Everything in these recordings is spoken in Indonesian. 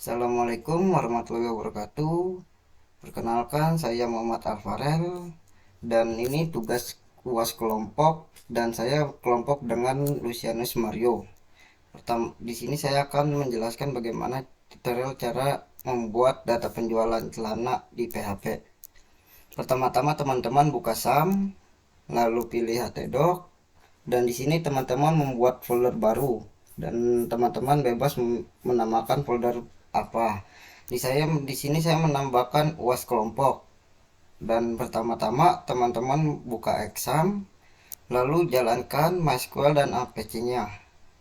Assalamualaikum warahmatullahi wabarakatuh. Perkenalkan, saya Muhammad Alfarel dan ini tugas UAS kelompok dan saya kelompok dengan Lucianus Mario. Di sini saya akan menjelaskan bagaimana tutorial cara membuat data penjualan celana di PHP. Pertama-tama teman-teman buka SAM, lalu pilih htdoc, dan di sini teman-teman membuat folder baru dan teman-teman bebas menamakan folder apa. Di sini saya menambahkan UAS kelompok. Dan pertama-tama teman-teman buka exam, lalu jalankan MySQL dan APC-nya.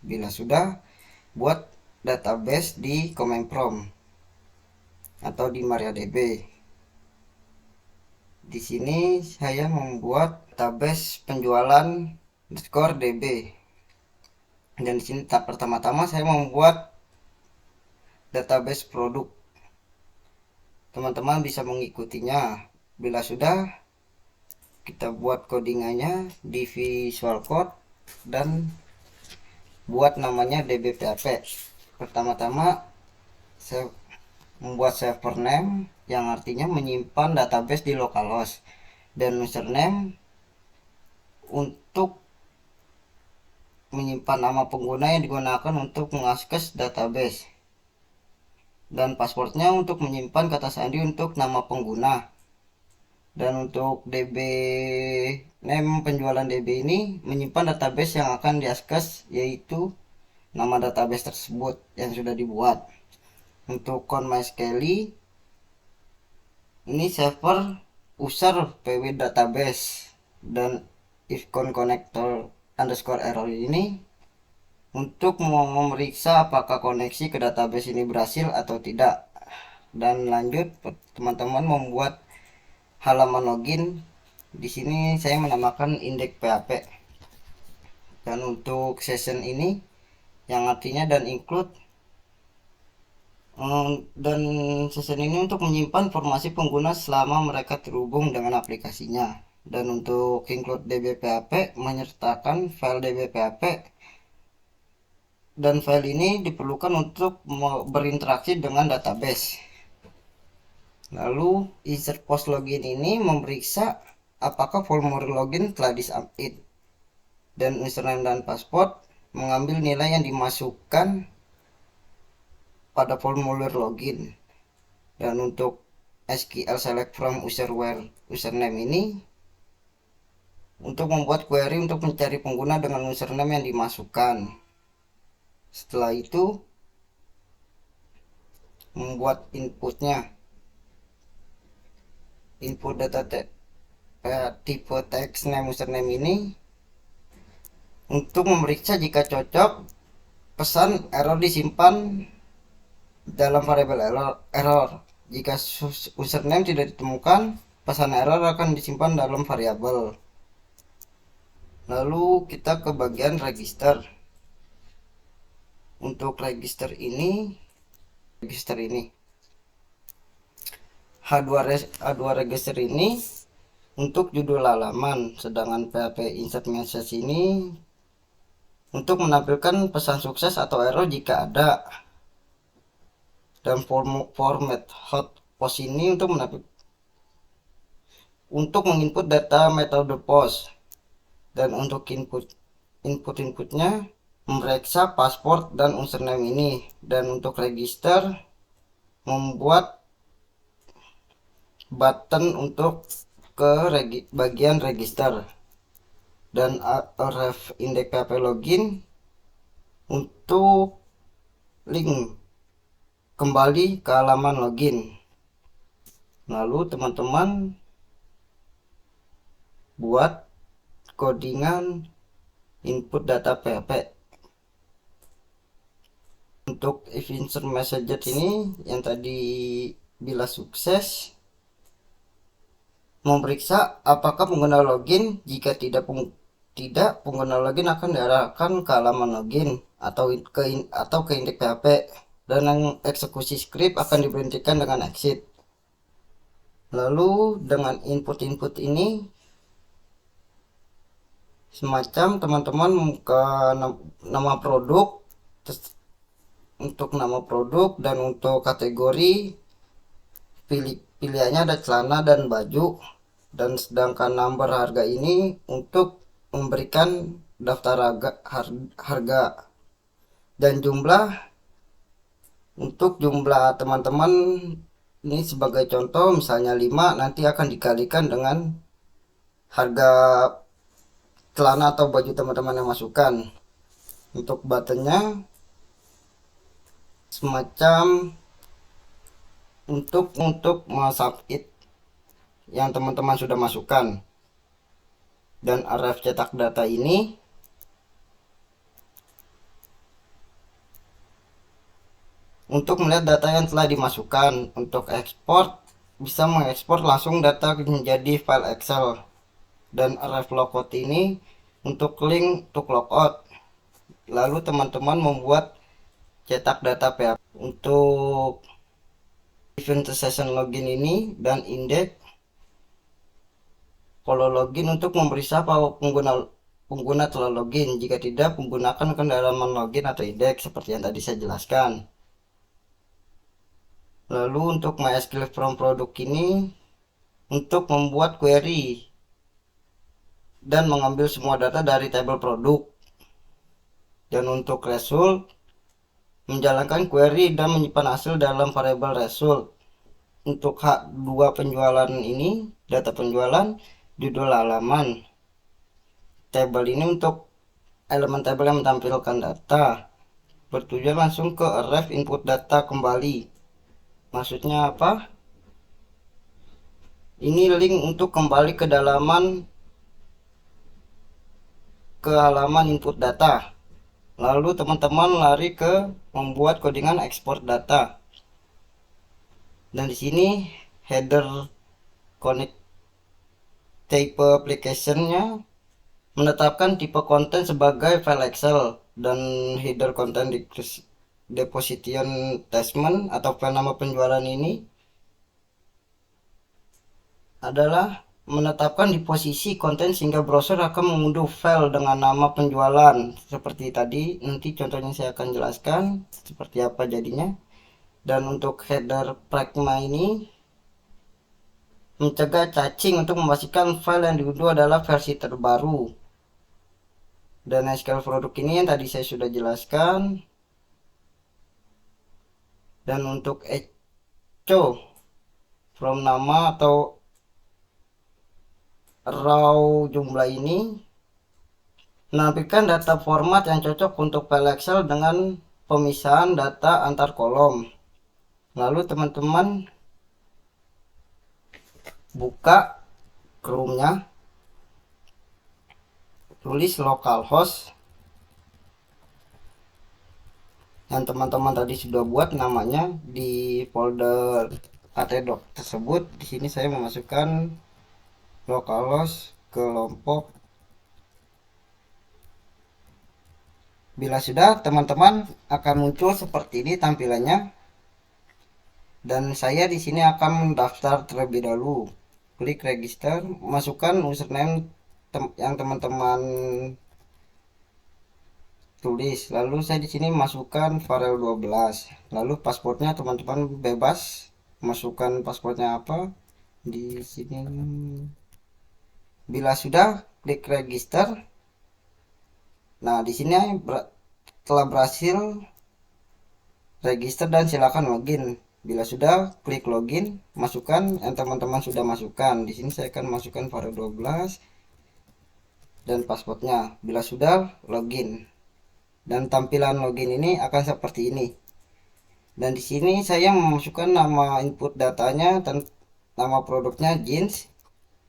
Bila sudah, buat database di command prompt atau di MariaDB. Di sini saya membuat database penjualan underscore DB. Dan di sini pertama-tama saya membuat database produk. Teman-teman bisa mengikutinya. Bila sudah, kita buat codingannya di Visual Code dan buat namanya dbphp. Pertama-tama saya membuat server name yang artinya menyimpan database di localhost, dan username untuk menyimpan nama pengguna yang digunakan untuk mengakses database, dan passwordnya untuk menyimpan kata sandi untuk nama pengguna. Dan untuk DB name penjualan DB ini menyimpan database yang akan diakses, yaitu nama database tersebut yang sudah dibuat. Untuk count MySQL ini server user pw database, dan if count connector underscore error ini untuk memeriksa apakah koneksi ke database ini berhasil atau tidak. Dan lanjut, teman-teman membuat halaman login. Di sini saya menamakan index PHP. Dan untuk session ini yang artinya dan include, dan session ini untuk menyimpan informasi pengguna selama mereka terhubung dengan aplikasinya. Dan untuk include dbphp menyertakan file dbphp, dan file ini diperlukan untuk berinteraksi dengan database. Lalu insert post login ini memeriksa apakah formulir login telah disubmit, dan username dan password mengambil nilai yang dimasukkan pada formulir login. Dan untuk SQL select from user where username ini untuk membuat query untuk mencari pengguna dengan username yang dimasukkan. Setelah itu membuat inputnya, input data tipe text name username ini untuk memeriksa jika cocok pesan error disimpan dalam variabel error. Jika username tidak ditemukan, pesan error akan disimpan dalam variabel. Lalu kita ke bagian register. Untuk register ini H2 register ini untuk judul halaman, sedangkan PHP insert message ini untuk menampilkan pesan sukses atau error jika ada. Dan format hot post ini untuk menginput data metode post. Dan untuk inputnya memeriksa password dan username ini. Dan untuk register membuat button untuk ke bagian register, dan ref index php login untuk link kembali ke halaman login. Lalu teman-teman buat codingan input data PHP. Untuk if insert message ini yang tadi bila sukses memeriksa apakah pengguna login. Jika tidak, pengguna login akan diarahkan ke halaman login atau ke index PHP, dan yang eksekusi script akan diberhentikan dengan exit. Lalu dengan input ini semacam teman-teman ke nama produk, untuk nama produk, dan untuk kategori pilihannya ada celana dan baju. Dan sedangkan number harga ini untuk memberikan daftar harga dan jumlah. Untuk jumlah teman-teman ini sebagai contoh, misalnya 5, nanti akan dikalikan dengan harga celana atau baju teman-teman yang masukkan. Untuk buttonnya semacam untuk submit yang teman-teman sudah masukkan. Dan araf cetak data ini untuk melihat data yang telah dimasukkan. Untuk ekspor, bisa mengekspor langsung data menjadi file Excel. Dan araf logout ini untuk link untuk logout. Lalu teman-teman membuat cetak data PHP. Untuk event session login ini dan index, kalau login untuk memeriksa bahwa pengguna telah login. Jika tidak, menggunakan halaman login atau indeks seperti yang tadi saya jelaskan. Lalu untuk MySQL from produk ini untuk membuat query dan mengambil semua data dari tabel produk. Dan untuk result, menjalankan query dan menyimpan hasil dalam variabel result. Untuk H2 penjualan ini, data penjualan, judul halaman. Tabel ini untuk elemen tabel yang menampilkan data. Bertujuan langsung ke ref input data kembali. Maksudnya apa? Ini link untuk kembali ke halaman input data. Lalu teman-teman lari ke membuat codingan ekspor data. Dan di sini header connect type application-nya menetapkan tipe konten sebagai file Excel, dan header content deposition attachment atau file nama penjualan ini adalah menetapkan di posisi konten sehingga browser akan mengunduh file dengan nama penjualan seperti tadi. Nanti contohnya saya akan jelaskan seperti apa jadinya. Dan untuk header pragma ini mencegah caching untuk memastikan file yang diunduh adalah versi terbaru. Dan SQL produk ini yang tadi saya sudah jelaskan. Dan untuk echo from nama atau raw jumlah ini menampilkan data format yang cocok untuk file Excel dengan pemisahan data antar kolom. Lalu teman-teman buka Chrome-nya, tulis localhost yang teman-teman tadi sudah buat namanya di folder htdoc tersebut. Di sini saya memasukkan localhost kelompok. Bila sudah, teman-teman akan muncul seperti ini tampilannya. Dan saya di sini akan mendaftar terlebih dahulu. Klik register, masukkan username yang teman-teman tulis. Lalu saya di sini masukkan Farel 12. Lalu pasportnya teman-teman bebas masukkan pasportnya apa di sini. Bila sudah, klik register. Nah, di sini telah berhasil register dan silakan login. Bila sudah, klik login, masukkan yang teman-teman sudah masukkan. Di sini saya akan masukkan Farel 12 dan pasportnya. Bila sudah, login. Dan tampilan login ini akan seperti ini. Dan di sini saya memasukkan nama input datanya dan nama produknya jeans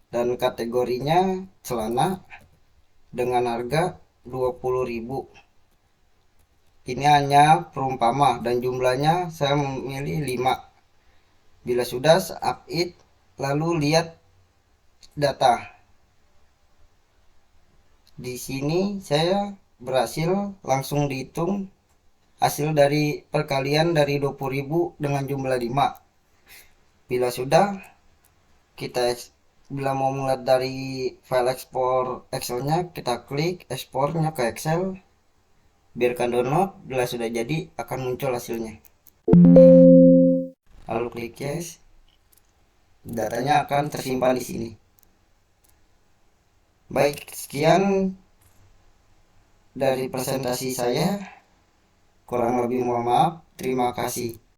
dan kategorinya celana dengan harga 20.000. Ini hanya perumpama dan jumlahnya saya memilih 5. Bila sudah, submit, lalu lihat data. Di sini saya berhasil langsung dihitung hasil dari perkalian dari 20.000 dengan jumlah 5. Bila sudah, bila mau melihat dari file ekspor Excelnya, kita klik ekspornya ke Excel. Biarkan download, bila sudah jadi akan muncul hasilnya. Lalu klik yes. Datanya akan tersimpan di sini. Baik, sekian dari presentasi saya. Kurang lebih mohon maaf. Terima kasih.